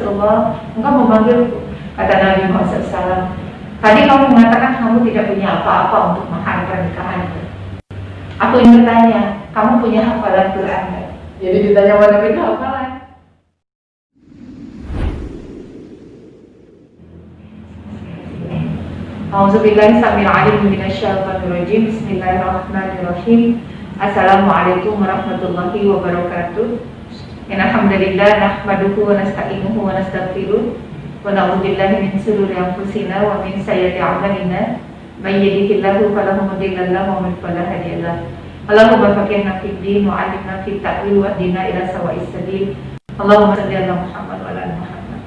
Rasulullah, engkau memanggilku. Kata Nabi Muhammad SAW, tadi kamu mengatakan kamu tidak punya apa-apa untuk mahar pernikahanku. Aku ingin bertanya, kamu punya hafalan Quran kan? Jadi ditanya mana punya hafalan. A'udzubillahi samil alim minasyaitonir rajim. Bismillahirrahmanirrahim. Assalamualaikum warahmatullahi wabarakatuh. Innal hamdalillah nahmaduhu wa nasta'inuhu wa nastaghfiruh wa na'udzu billahi min shururi anfusina wa min sayyiati a'malina. May yahdihillahu fala mudilla lahu wa man yudlil fala hadiya lahu. Allahumma faqihna fid din wa 'allimna fit ta'wil wa hdina ila sawa'is sabil. Allahumma shalli ala Muhammad wa ala ali Muhammad.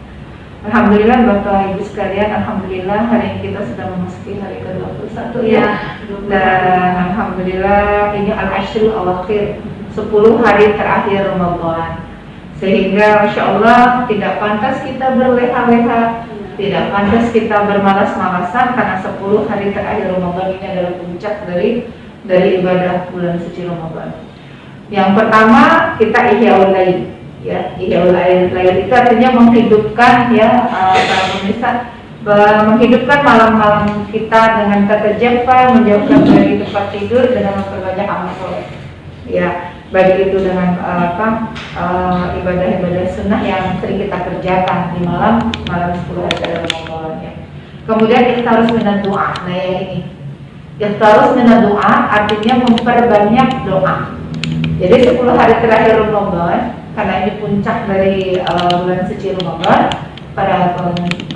Alhamdulillah Bapak Ibu sekalian, alhamdulillah hari ini kita sudah memasuki hari ke-21 ya. Dan alhamdulillah ini al-ashrul awakhir, 10 hari terakhir Ramadan. Sehingga Masya Allah tidak pantas kita berleha-leha, tidak pantas kita bermalas-malasan, karena 10 hari terakhir Ramadan ini adalah puncak dari ibadah bulan suci Ramadan. Yang pertama kita ihyaul lail. Ya, ihyaul lail itu artinya menghidupkan ya para pemirsa, menghidupkan malam-malam kita dengan tatajaffa, menjauhkan dari tempat tidur dengan memperbanyak amal soleh. Ya, baik itu dengan ibadah-ibadah sunnah yang sering kita kerjakan di malam 10 hari Ramadan ya. Kemudian kita harus minat doa. Nah yang ini, kita harus minat doa artinya memperbanyak doa. Jadi 10 hari terakhir Ramadan, karena ini puncak dari bulan suci Ramadan, para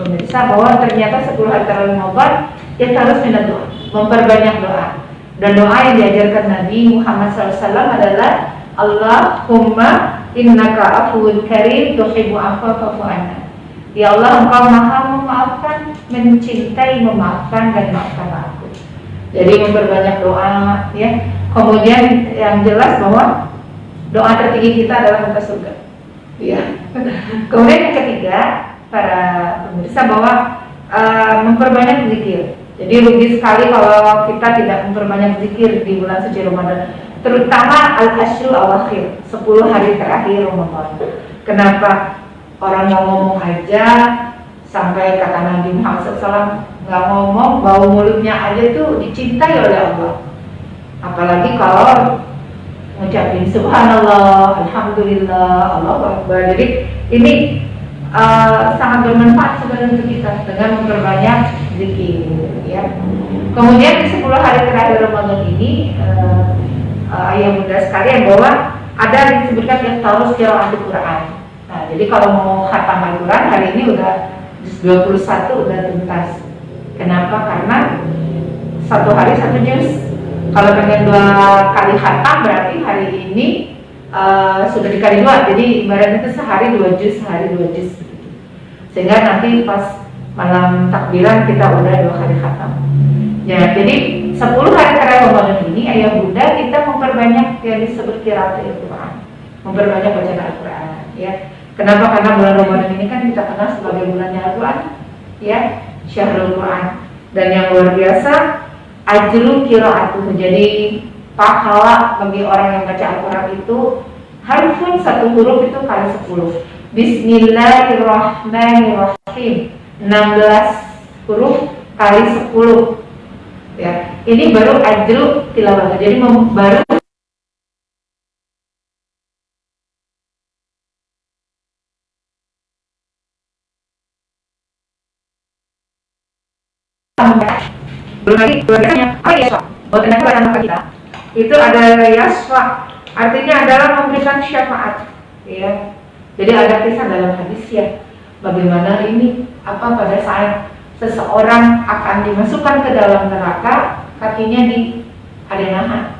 pemirsa, bahwa ternyata 10 hari terakhir Ramadan kita harus minat doa, memperbanyak doa. Dan doa yang diajarkan Nabi Muhammad SAW adalah Allahumma innaka afuwun karim tuhibbu afwa fa'fu anna. Ya Allah, engkau maha memaafkan, mencintai memaafkan, dan maafkanlah aku. Jadi memperbanyak doa ya. Kemudian yang jelas bahwa doa tertinggi kita adalah minta surga. Ya. Kemudian yang ketiga, para pemirsa, bahwa memperbanyak zikir. Jadi rugi sekali kalau kita tidak memperbanyak zikir di bulan suci Ramadan, terutama al-ashrul awakhir, 10 hari terakhir Ramadan. Kenapa? Orang nggak ngomong aja, sampai kata Nabi Muhammad SAW, nggak ngomong, bau mulutnya aja tuh dicintai oleh Allah. Apalagi kalau ngucapin subhanallah, alhamdulillah, Allahu akbar. Jadi ini sangat bermanfaat sebenarnya untuk kita dengan memperbanyak zikir ya. Kemudian di 10 hari terakhir Ramadan ini ayah bunda sekalian, bahwa ada disebutkan yang harus qiraat Al-Quran. Nah, jadi kalau mau khatam Al-Quran hari ini udah 21 udah tuntas. Kenapa? Karena satu hari 1 juz. Kalau pengen 2 kali khatam berarti hari ini sudah dikali 2. Jadi ibaratnya itu sehari 2 juz, sehari 2 juz. Sehingga nanti pas malam takbiran kita udah 2 kali khatam. Ya, jadi 10 hari terakhir Ramadan ini ayah bunda kita memperbanyak yang disebut qiraat Al-Quran, memperbanyak bacaan Al-Quran ya. Kenapa? Karena bulan Ramadan ini kan kita kenal sebagai bulannya Al-Quran ya, Syahrul Quran. Dan yang luar biasa ajru qiraatuh. Jadi pahala bagi orang yang baca Al-Quran itu harfun, 1 huruf itu kali 10. Bismillahirrahmanirrahim, 16 huruf kali 10 ya. Ini baru ajru tilawah. Jadi baru belum lagi tulisannya apa ya, buat anak kita itu ada yasfa, artinya adalah memberikan syafaat ya. Jadi ada kisah dalam hadis ya, bagaimana ini pada saat seseorang akan dimasukkan ke dalam neraka, kakinya ada yang nahan,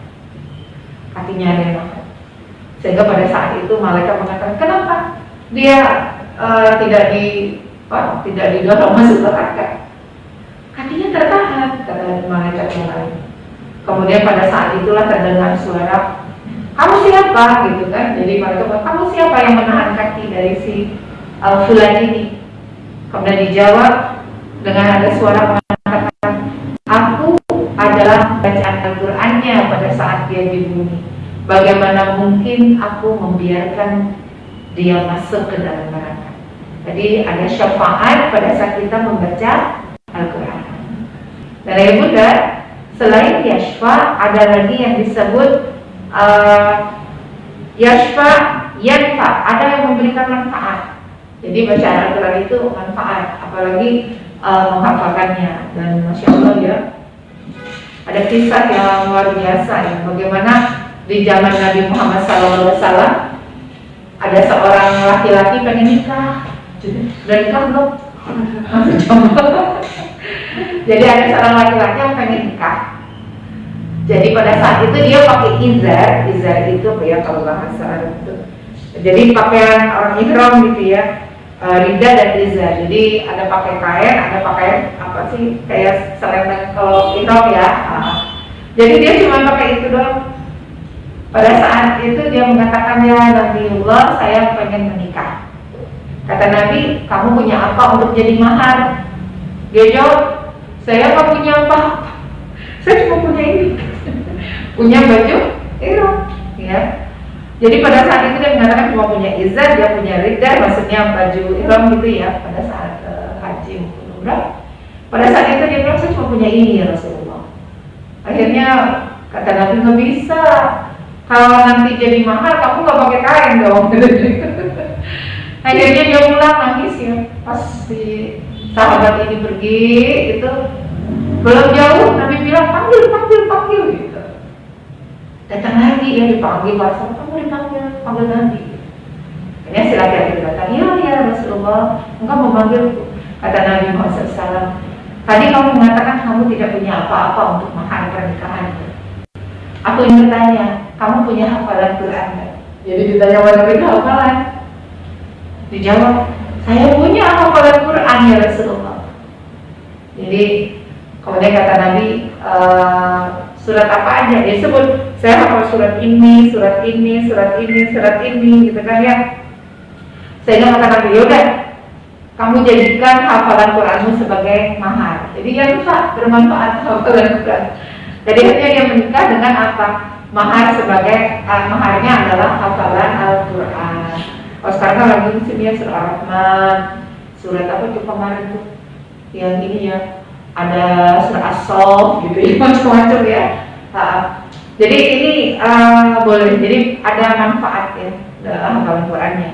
sehingga pada saat itu malaikat mengatakan, kenapa dia tidak didorong masuk neraka? Kakinya tertahan, kata malaikat yang lain. Kemudian pada saat itulah terdengar suara, kamu siapa? Gitu kan. Jadi malaikat bilang, kamu siapa yang menahan kaki dari si fulan ini? Kemudian dijawab dengan ada suara mengatakan, aku adalah bacaan Al-Qur'annya pada saat dia di bumi. Bagaimana mungkin aku membiarkan dia masuk ke dalam neraka? Jadi ada syafaat pada saat kita membaca Al-Quran. Dan ya Bunda, selain yashfa ada lagi yang disebut yashfa yanfa, ada yang memberikan manfaat. Jadi baca Al-Quran itu manfaat, apalagi menghafalkannya. Dan Masya Allah ya, ada kisah yang luar biasa ya, bagaimana di zaman Nabi Muhammad SAW ada seorang laki-laki pengen nikah, udah nikah belum? Masih jomblo. Jadi ada seorang laki-laki yang pengen nikah. Jadi pada saat itu dia pakai izar itu apa ya kalau bahasa Arab itu. Jadi pakaian orang ihram gitu ya, rida dan izar. Jadi ada pakai kain, ada pakai apa sih kayak selendang kalau ihram ya. Jadi dia cuma pakai itu doang. Pada saat itu dia mengatakan, ya Nabiullah, saya pengen menikah. Kata Nabi, kamu punya apa untuk jadi mahar? Dia jawab, saya nggak punya apa, saya cuma punya ini, punya baju ihram, ya. Jadi pada saat itu dia mengatakan cuma punya izar, dia punya ridha, maksudnya baju ihram gitu ya. Pada saat haji mungkin umrah, pada saat itu dia bilang saya cuma punya ini ya Rasulullah. Akhirnya kata Nabi, nggak bisa. Kalau nanti jadi mahar, kamu nggak pakai kain dong. Akhirnya dia pulang nangis ya. Pas si sahabat ini pergi, itu belum jauh Nabi bilang panggil gitu. Datang lagi ya, dipanggil, kamu dipanggil, panggil Nabi. Akhirnya si laki-laki datang, ya Rasulullah, engkau memanggil. Kata Nabi Muhammad SAW, tadi kamu mengatakan kamu tidak punya apa-apa untuk mahar pernikahan. Aku ingin bertanya, kamu punya hafalan Quran kan? Jadi ditanya pada Nabi hafalan. Dijawab, saya punya hafalan Quran ya Rasulullah. Jadi kemudian kata Nabi, surat apa aja? Dia sebut, saya hafal surat ini, surat ini, surat ini, surat ini, gitu kan ya. Sehingga kata Nabi, yaudah, kamu jadikan hafalan Quranmu sebagai mahar. Jadi ya bisa bermanfaat hafalan Quran. Jadi akhirnya dia menikah dengan apa? Mahar sebagai maharnya adalah hafalan Al-Quran. Oh sekarang lagi musim ya surah Ar-Rahman, surat apa tuh kemarin tuh? Yang ini ya, ada surah As-Sof gitu ya, macam-macam ya. Jadi ini boleh, jadi ada manfaat ya dalam hafalan Qurannya.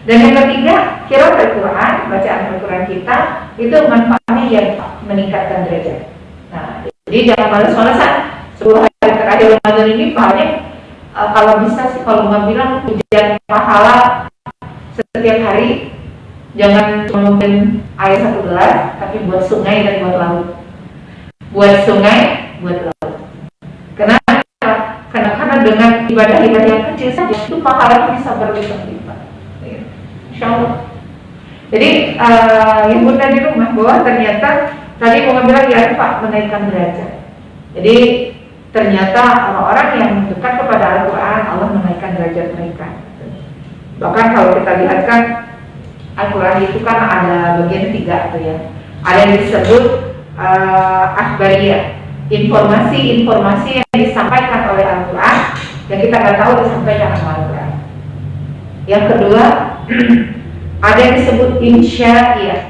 Dan yang ketiga, qiraat Al-Quran, bacaan Al-Quran kita itu manfaatnya yang meningkatkan derajat. Nah, jadi jangan malas-malasan. 10 hari terakhir Ramadan ini banyak kalau bisa sih, kalau nggak bilang hujan pahala setiap hari. Jangan cuma mungkin air 1 gelas, tapi buat sungai dan buat laut. Buat sungai, buat laut. Karena dengan ibadah-ibadah yang kecil saja itu pahalanya bisa berlipat-lipat. Insya Allah. Jadi yang Bunda di rumah bahwa ternyata tadi mau bilang ya Pak, menaikkan derajat. Jadi ternyata orang-orang yang dekat kepada Al-Quran, Allah menaikkan derajat mereka. Bahkan kalau kita lihat kan Al-Quran itu kan ada bagian 3 tuh ya. Ada yang disebut akhbariyah, informasi-informasi yang disampaikan oleh Al-Quran yang kita nggak tahu disampaikan oleh Al-Quran. Yang kedua ada yang disebut insya'iyah.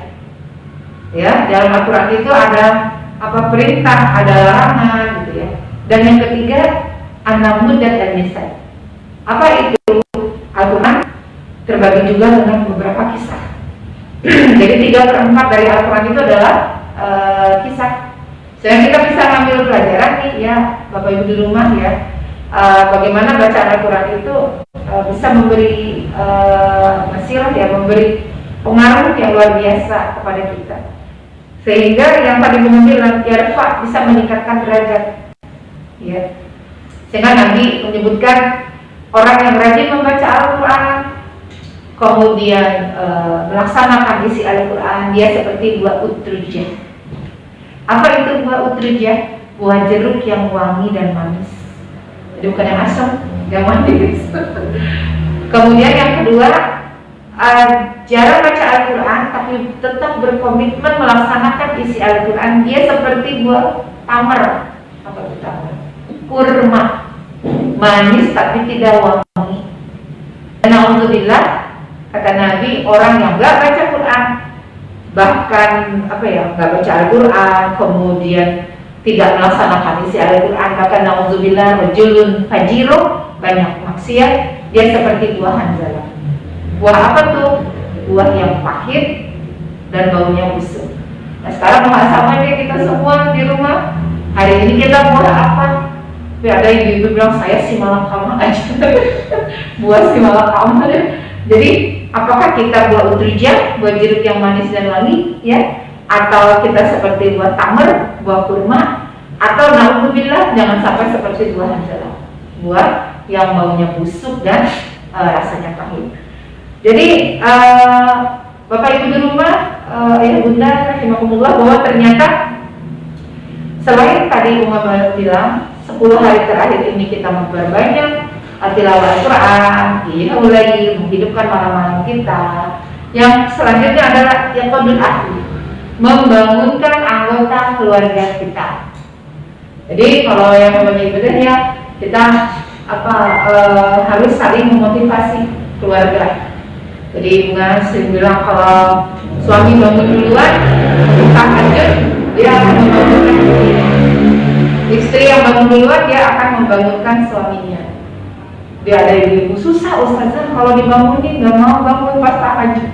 Ya, dalam Al-Quran itu ada apa perintah, ada larangan gitu ya. Dan yang ketiga an-namud dan an-nisa. Apa itu? Al-Quran terbagi juga dengan beberapa kisah. Jadi 3/4 dari Al-Quran itu adalah kisah. Sehingga kita bisa ngambil pelajaran nih ya, Bapak Ibu di rumah ya, bagaimana bacaan Al-Quran itu bisa memberi nasihat ya, memberi pengaruh yang luar biasa kepada kita. Sehingga yang tadi bilang yarfa bisa meningkatkan derajat, ya. Sehingga Nabi menyebutkan orang yang rajin membaca Al-Quran, kemudian melaksanakan isi Al-Quran, dia seperti buah utrujah. Apa itu buah utrujah? Buah jeruk yang wangi dan manis. Jadi bukan yang asam, yang manis. Kemudian yang kedua, jarang baca Al-Quran tapi tetap berkomitmen melaksanakan isi Al-Quran, dia seperti buah tamar. Apa itu tamar? Kurma, manis tapi tidak wangi. Dan alhamdulillah, kata Nabi, orang yang gak baca Quran bahkan nggak baca Al-Quran, kemudian tidak melaksanakan isi Al-Quran, bahkan na'udzubillah rajulun fajiro, banyak maksiat, dia seperti buah Hanzalah. Buah apa tuh? Buah yang pahit dan baunya busuk. Nah sekarang sama deh kita semua di rumah, hari ini kita buah apa? Tapi ada ibu-ibu bilang saya si malakama aja buah si malakama deh. Jadi apakah kita buah utrujah, buah jeruk yang manis dan wangi ya, atau kita seperti buah tamar, buah kurma, atau na'udzubillah jangan sampai seperti buah Hanzalah, buah yang baunya busuk dan rasanya pahit. Jadi Bapak Ibu di rumah, ya Bunda, rahimakumullah, bahwa ternyata selain tadi Umar bilang 10 hari terakhir ini kita memperbanyak tilawah Al-Quran, mulai menghidupkan malam-malam kita. Yang selanjutnya adalah yaqadul ahli, membangunkan anggota keluarga kita. Jadi kalau yang namanya ibadah ya kita harus saling memotivasi keluarga. Jadi Bunga sering bilang kalau suami bangun duluan tahajud, dia akan membangunkan istrinya. Istri yang bangun duluan dia akan membangunkan suaminya. Dia ada ibu-ibu susah ustazah kalau dibangunin nggak mau bangun pas tahajud.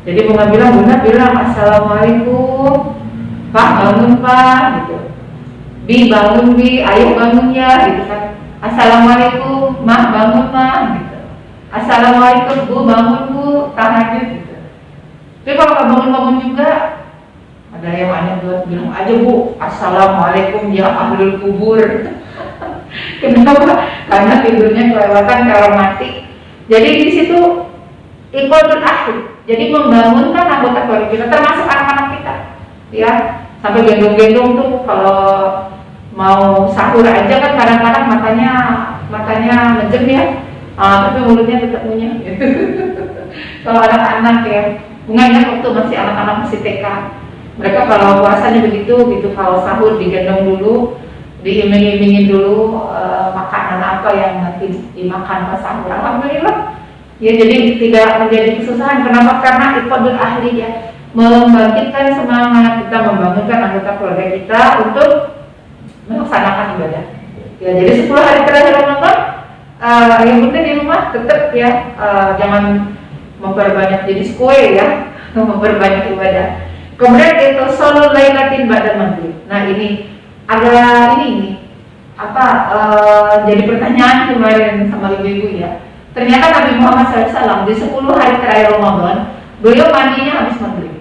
Jadi Bunga bilang assalamualaikum Pak, bangun Pak gitu. Bi bangun Bi, ayah bangun ya gitu kan. Assalamualaikum Mak, bangun Mak gitu. Assalamualaikum Bu, bangun Bu, tahajud gitu. Tapi kalau nggak bangun-bangun juga, ada yang aneh buat bilang aja Bu, assalamualaikum ya ahlul kubur. Kenapa? Karena tidurnya kelewatan kalau mati. Jadi di situ iqadul ahli, jadi membangunkan anggota keluarga kita, termasuk anak-anak kita, ya. Sampai gendong-gendong tuh kalau mau sahur aja kan kadang-kadang matanya menjem ya, tapi mulutnya tetap ngunyah. Gitu. Kalau anak-anak ya, Bunga ingat waktu masih anak-anak masih TK, mereka kalau puasanya begitu, kalau sahur digendong dulu, diiming-imingin dulu makanan apa yang nanti dimakan pas sahur. Alhamdulillah ya, jadi tidak menjadi kesusahan. Kenapa? Karena iqadul ahli ya, membangkitkan semangat kita, membangunkan anggota keluarga kita untuk melaksanakan ibadah ya. Jadi 10 hari terakhir Ramadan yang penting di rumah tetap ya, jangan memperbanyak jenis kue ya, memperbanyak ibadah. Kemudian itu sholat lailatin ba'da maghrib. Nah ini ada jadi pertanyaan kemarin sama ibu-ibu ya. Ternyata Nabi Muhammad SAW di 10 hari terakhir Ramadan beliau mandinya habis maghrib.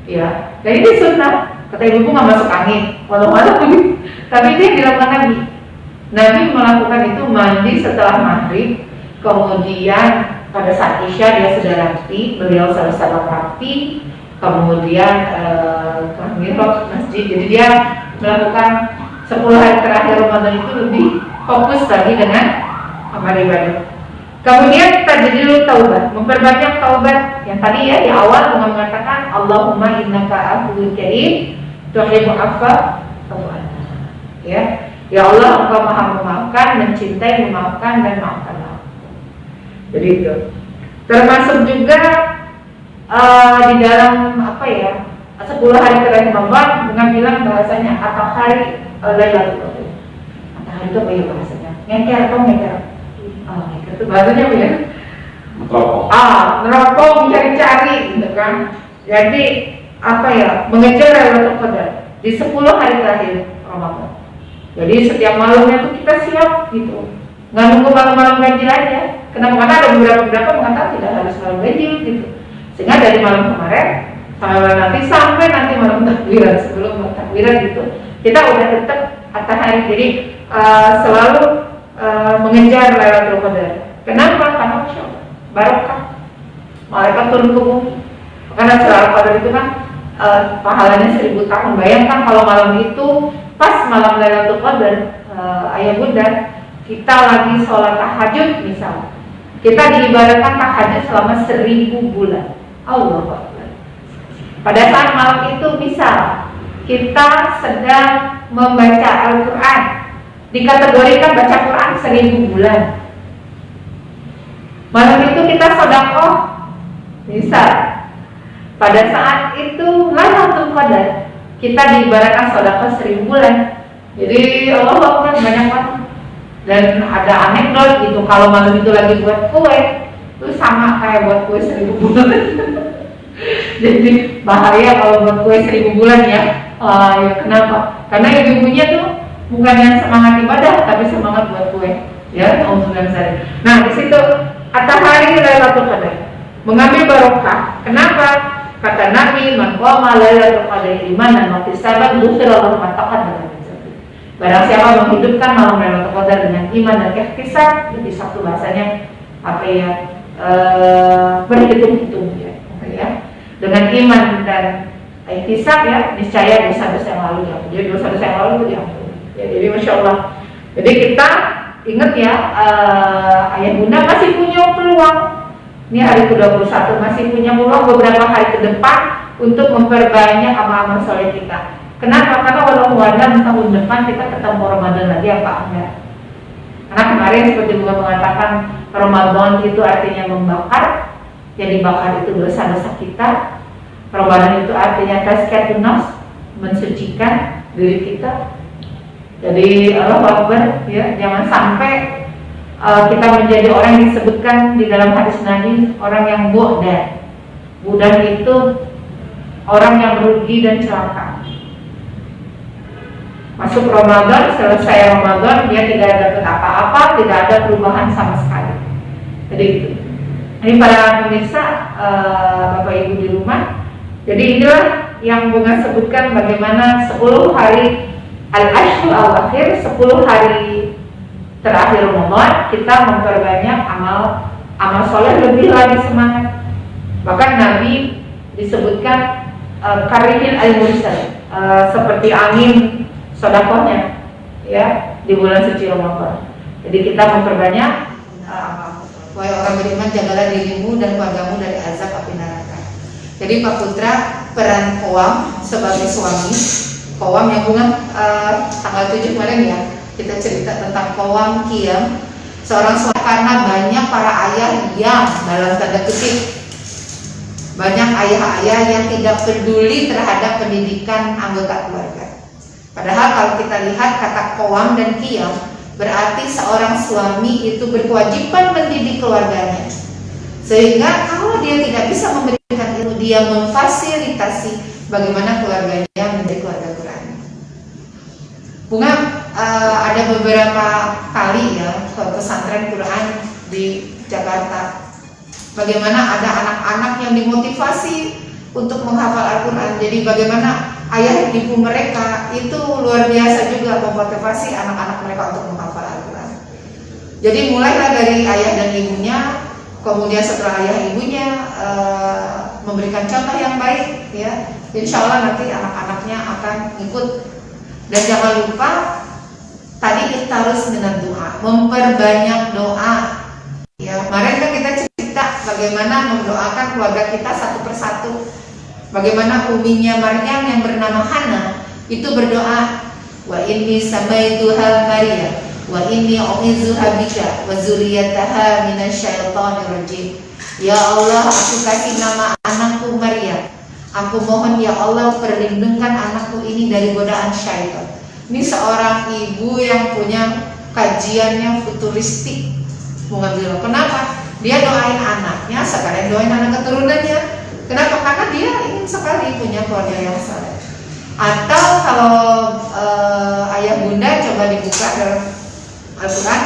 Ya, jadi ini sunnah. Kata ibu nggak masuk angin, walau-walau tapi dia dilakukan Nabi. Nabi melakukan itu mandi setelah maghrib, kemudian pada saat Isya dia sudah rapi, beliau selalu rapi, kemudian ke mihrab masjid. Jadi dia melakukan 10 hari terakhir Ramadan itu lebih fokus lagi dengan amal ibadah. Kemudian tajdidul taubat, memperbanyak taubat. Yang tadi ya di awal mengatakan Allahumma innaka afuwwun karim tuhibbul afwa fa'fu anna. Ya Allah, Engkau Maha memaafkan, mencintai, memaafkan dan maafkanlah. Jadi itu. Termasuk juga di dalam 10 hari terakhir Ramadan dengan bilang bahasanya atau hari Lailatul Qadar. Atau hari itu apa ya bahasanya? Ngeker itu bahasanya apa ya? Neropong mencari-cari gitu kan. Jadi mengejar Lailatul Qadar di 10 hari terakhir Ramadan. Jadi setiap malamnya tuh kita siap gitu. Nggak nunggu malam-malam ganjil aja. Kenapa? Karena ada beberapa mengatakan tidak harus malam ganjil gitu. Sehingga dari malam kemarin sampai nanti malam takbiran, sebelum malam takbiran gitu, kita udah tetap hari. Jadi selalu mengejar Lailatul Qadar. Kenapa? Karena Masya Allah, barokah, malaikat turun ke bumi. Karena Lailatul Qadar itu kan pahalanya 1000 tahun. Bayangkan kalau malam itu pas malam Lailatul Qadar, ayah bunda, kita lagi sholat tahajud misal, kita diibaratkan tahajud selama 1000 bulan. Allah Akbar. Pada saat malam itu misal kita sedang membaca Al-Quran, dikategorikan baca Quran 1000 bulan. Malam itu kita sedekah misal, Pada saat itu Lailatul Qadar kita diibaratkan sedekah 1000 bulan. Jadi Allah Akbar banyak banget. Dan ada anekdot gitu, kalau malam itu lagi buat kue, itu sama kayak buat kue 1000 bulan. Jadi bahaya kalau buat kue 1000 bulan ya. Ya kenapa? Karena ibu-ibunya tuh bukan yang semangat ibadah, tapi semangat buat kue. Ya, alhamdulillah. Nah, di situ hari Lailatul Qadar mengambil barokah. Kenapa? Kata Nabi, "Man qama Lailatul Qadar imanan wa ihtisaban, ghufira lahu ma taqaddama min dhanbihi." Barang siapa menghidupkan malam Lailatul Qadar dengan iman dan ihtisab, jadi satu bahasanya apa ya? Berhitung-hitung ya. Ya. Dengan iman dan ihtisab ya, niscaya dosa-dosa yang lalu diampuni. Jadi dosa-dosa yang lalu itu diampuni. Ya, jadi masya Allah. Jadi kita ingat ya, ayah bunda masih punya peluang. Ini hari ke-21 masih punya peluang beberapa hari ke depan untuk memperbanyak amal-amal soleh kita. Kenapa? Karena walau wadam tahun depan kita ketemu Ramadan lagi apa enggak? Karena kemarin seperti Bunga mengatakan Ramadan itu artinya membakar. Yang dibakar itu dosa-dosa kita. Ramadan itu artinya tazkiyatun nafs, mensucikan diri kita. Jadi Allah Akbar ya, jangan sampai kita menjadi orang yang disebutkan di dalam hadis Nabi, orang yang bu'dan. Bu'dan itu orang yang rugi dan celaka. Masuk Ramadan, selesai Ramadan dia tidak dapat apa-apa, tidak ada perubahan sama sekali. Jadi itu. Ini para pemirsa, Bapak Ibu di rumah. Jadi inilah yang Bunga sebutkan bagaimana 10 hari Al-Ashrul Al-Akhir, 10 hari terakhir Ramadan kita memperbanyak amal soleh, lebih lagi semangat. Bahkan Nabi disebutkan karihil al-mursal, seperti angin sedekahnya ya di bulan suci Ramadan. Jadi kita memperbanyak amal. Wahai orang beriman, jagalah dirimu dan keluargamu dari azab api neraka. Jadi Pak Putra, peran Qawam sebagai suami, Qawam yang Bunga tanggal 7 kemarin ya, kita cerita tentang Qawam Qiyam, seorang suami, karena banyak para ayah yang dalam tanda kutip, banyak ayah-ayah yang tidak peduli terhadap pendidikan anggota keluarga. Padahal kalau kita lihat kata Qawam dan Qiyam, berarti seorang suami itu berkewajiban mendidik keluarganya. Sehingga kalau dia tidak bisa memberikan ilmu, dia memfasilitasi bagaimana keluarganya menjadi keluarga Quran. Bunga ada beberapa kali ya ke pesantren Quran di Jakarta. Bagaimana ada anak-anak yang dimotivasi untuk menghafal Al-Quran. Jadi bagaimana ayah ibu mereka itu luar biasa juga memotivasi anak-anak mereka untuk menghafal Al-Quran. Jadi mulailah dari ayah dan ibunya, kemudian setelah ayah ibunya memberikan contoh yang baik ya, insya Allah nanti anak-anaknya akan ikut. Dan jangan lupa tadi kita harus minat doa, memperbanyak doa ya. Kemarin kan kita cerita bagaimana mendoakan keluarga kita satu persatu. Bagaimana uminya Maryam yang bernama Hana itu berdoa, wa inni samaituha Maryam wa inni u'izuha bika wa zuriyataha minasyaitonir rajim. Ya Allah, aku kasih nama anakku Maryam. Aku mohon ya Allah perlindungan anakku ini dari godaan syaitan. Ini seorang ibu yang punya kajian yang futuristik. Mengambil kenapa? Dia doain anaknya, sekalian doain anak keturunannya. Kenapa? Karena dia ingin sekali punya keluarga yang saleh. Atau kalau ayah bunda coba dibuka dalam Al-Quran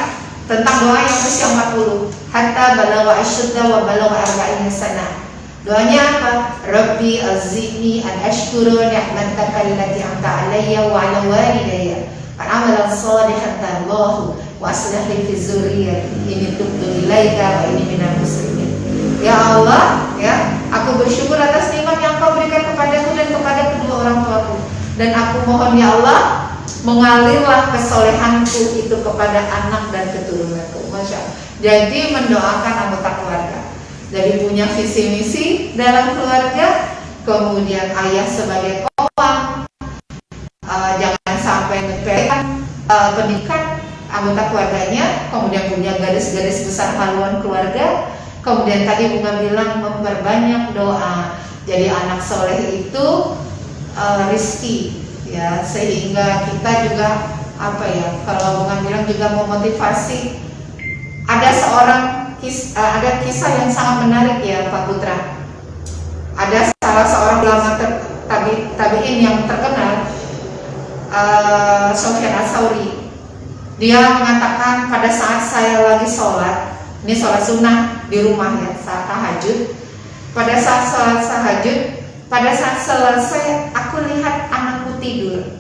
tentang doa yang usia 40, hatta balagha asyudda wa balagha arba'ina sana. Doanya apa? Rabbi azidni an ashkura ni'mataka allati an'amta alayya wa 'ala walidayya wa amalan shalihan tardahu wa aslih li fi dzurriyyati inni tubtu ilaika wa inni minal muslimin. Ya Allah, ya, aku bersyukur atas nikmat yang Kau berikan kepadaku dan kepada kedua orang tuaku. Dan aku mohon ya Allah, mengalirlah kesolehanku itu kepada anak dan keturunanku. Masya Allah. Jadi mendoakan anggota keluarga. Jadi punya visi misi dalam keluarga, kemudian ayah sebagai Qawam, jangan sampai menyepelekan pendidikan anggota keluarganya, kemudian punya garis-garis besar haluan keluarga. Kemudian tadi Bunga bilang memperbanyak doa. Jadi anak soleh itu rizki, ya, sehingga kita juga apa ya? Kalau Bunga bilang juga memotivasi. Ada kisah yang sangat menarik ya Pak Putra. Ada salah seorang ulama tabi'in yang terkenal, Sufyan Ats-Tsauri. Dia mengatakan pada saat saya lagi sholat, ini sholat sunnah di rumah ya, saat tahajud. Pada saat sholat tahajud, pada saat selesai, aku lihat anakku tidur.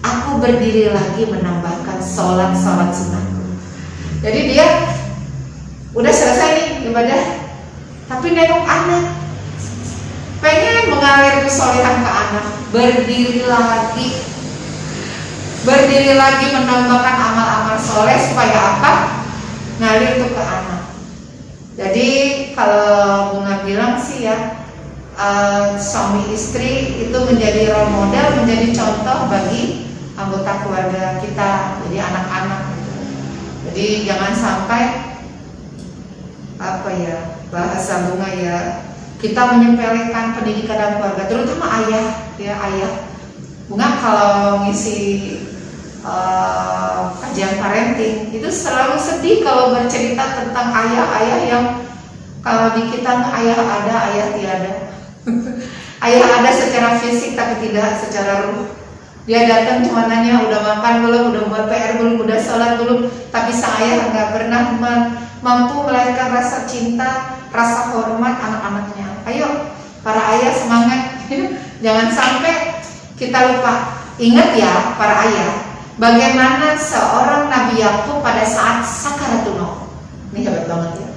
Aku berdiri lagi menambahkan sholat sunnah. Jadi dia udah selesai nih ibadah, tapi nengok anak, pengen mengalir kesolehan ke anak, berdiri lagi menambahkan amal-amal soleh supaya apa? Ngalir itu ke anak. Jadi kalau Bunga bilang sih ya, suami istri itu menjadi role model, menjadi contoh bagi anggota keluarga kita, jadi anak-anak gitu. Jadi jangan sampai apa ya, bahasa Bunga ya, kita menyepelekan pendidikan dalam keluarga, terutama ayah ya, ayah. Bunga kalau ngisi kajian parenting itu selalu sedih kalau bercerita tentang ayah-ayah yang kalau di kita ayah ada, ayah tiada. Ayah ada secara fisik tapi tidak secara ruh. Dia datang cuma nanya udah makan belum, udah buat PR belum, udah sholat belum, tapi sang ayah nggak pernah mampu melahirkan rasa cinta, rasa hormat anak-anaknya. Ayo para ayah semangat. Jangan sampai kita lupa. Ingat ya para ayah, bagaimana seorang Nabi Yakub pada saat sakaratul maut. Ini hebat banget ya.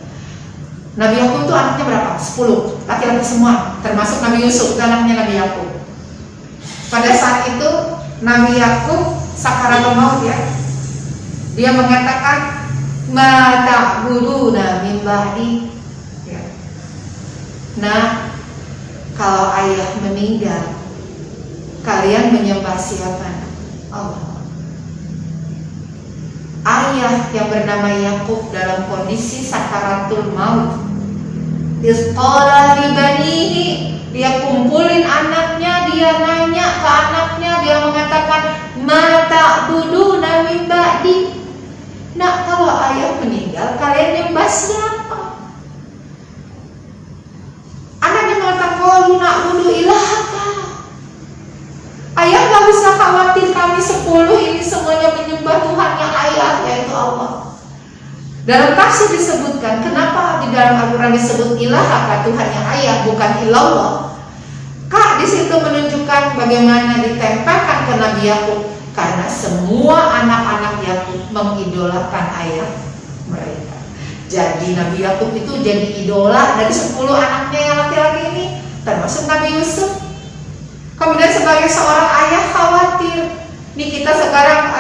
Nabi Yakub itu anaknya berapa? 10, laki-laki semua, termasuk Nabi Yusuf, itu anaknya Nabi Yakub. Pada saat itu Nabi Yakub sakaratul maut ya, dia mengatakan ma ta'buduna min ba'di ya. Nah, kalau ayah meninggal, kalian menyembah siapa? Allah. Ayah yang bernama Yakub dalam kondisi sakaratul maut, isqala li banihi, dia kumpulin anaknya, dia nanya ke anaknya, dia mengatakan ma ta'buduna min ba'di. Nah, kalau ayah meninggal, kalian nyembah siapa? Anaknya mengatakan qalu na'budu ilahaka. Ayah gak bisa khawatir, kami 10 ini semuanya menyembah Tuhannya ayah, yaitu Allah. Dalam tafsir disebutkan, kenapa di dalam Al-Quran disebut ilahaka, Tuhannya ayah, bukan ilallah. Kak, di situ menunjukkan bagaimana ditempelkan ke Nabi Yakub, karena semua anak-anak Yakub mengidolakan ayah mereka. Jadi Nabi Yakub itu jadi idola dari 10 anaknya yang laki-laki ini, termasuk Nabi Yusuf. Kemudian sebagai seorang ayah khawatir, nih kita sekarang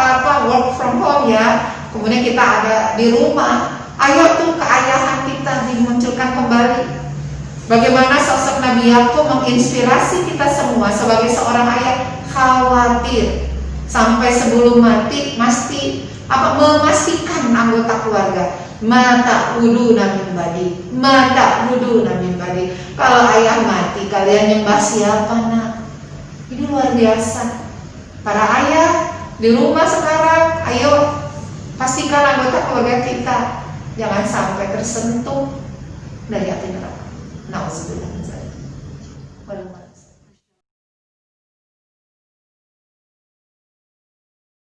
work from home ya, kemudian kita ada di rumah, ayo tuh keayahan kita dimunculkan kembali. Bagaimana sosok Nabi Yakub menginspirasi kita semua sebagai seorang ayah khawatir sampai sebelum mati memastikan anggota keluarga mata wudu min badi. Kalau ayah mati, kalian nyembah siapa nak? Ini luar biasa. Para ayah di rumah sekarang, ayo pastikan anggota keluarga kita jangan sampai tersentuh dari api neraka. Nauzubillah.